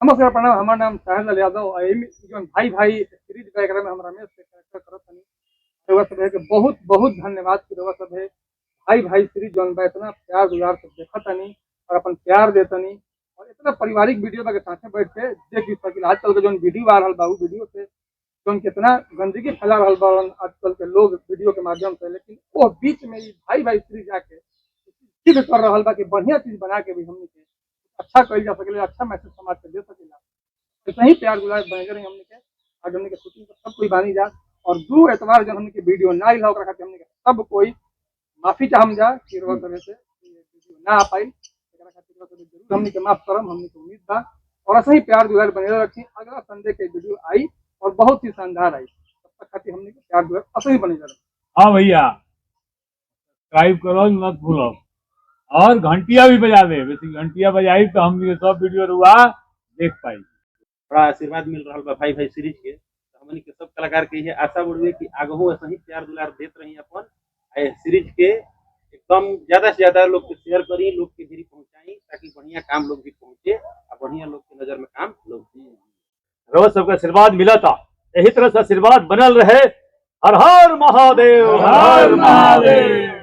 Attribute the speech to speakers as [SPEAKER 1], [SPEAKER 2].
[SPEAKER 1] नमस्कार प्रणाम, हमार नाम साहिल यादव और एमे जौन भाई भाई सीरीज कार्यक्रम में हम रमेश के कैरेक्टर करत हनी। रउआ सब के बहुत बहुत धन्यवाद कि रउआ सब भाई भाई सीरीज जौन बा इतना प्यार दुलार से देखत तनी और अपन प्यार देतनी और इतना पारिवारिक वीडियो बा के साथे बैठ के देख भी सकिला। आजकल के जौन वीडियो आ रहल बा उ वीडियो से जौन कितना गंदगी फैला रहल बा आजकल के लोग वीडियो के माध्यम से, लेकिन वो बीच में ई भाई भाई सीरीज आके सिद्ध कर रहल बा कि बढ़िया चीज बना के भी हमनी के अच्छा कइल जा सकेला, अच्छा मैसेज समाज के दे सकेला। ऐसा ही प्यार गुलाब बने रही हमने के। आज हमने के शूटिंग पर सब कोई बानी जा और दू एतवार जब हमने के वीडियो ना आइल ओकरा खातिर हमने के सब कोई माफी चाहम जा कि रउआ सब से वीडियो ना आ पाई। एकरा खातिर रउआ सब जरूर हमने के माफ करम, हमने के उम्मीद बा और ऐसा ही प्यार दुलार बने रखी। अगला संडे के वीडियो आई और बहुत ही शानदार आई, तब तक खातिर हमने के प्यार दुलार ऐसे ही बने रहे।
[SPEAKER 2] हाँ भैया, सब्सक्राइब करो मत भूलो और घंटिया भी बजा दे। वैसे घंटिया बजाई तो हम ये सब वीडियो रुआ देख पाई।
[SPEAKER 3] बड़ा आशीर्वाद मिल रहा बा भाई भाई सीरीज के। तो हमनी के सब कलाकार के ये आशा बढ़ुए कि आगहू ऐसा ही प्यार दुलार देत रही अपन सीरीज के एकदम ज्यादा से ज्यादा लोग के शेयर करी, लोग के भी पहुंचाई ताकि बढ़िया काम लोग भी पहुंचे और बढ़िया लोग के नजर में काम लोग
[SPEAKER 4] रोज सबका आशीर्वाद मिला था, यही तरह से आशीर्वाद बनल रहे। हर हर महादेव,
[SPEAKER 2] हर महादेव।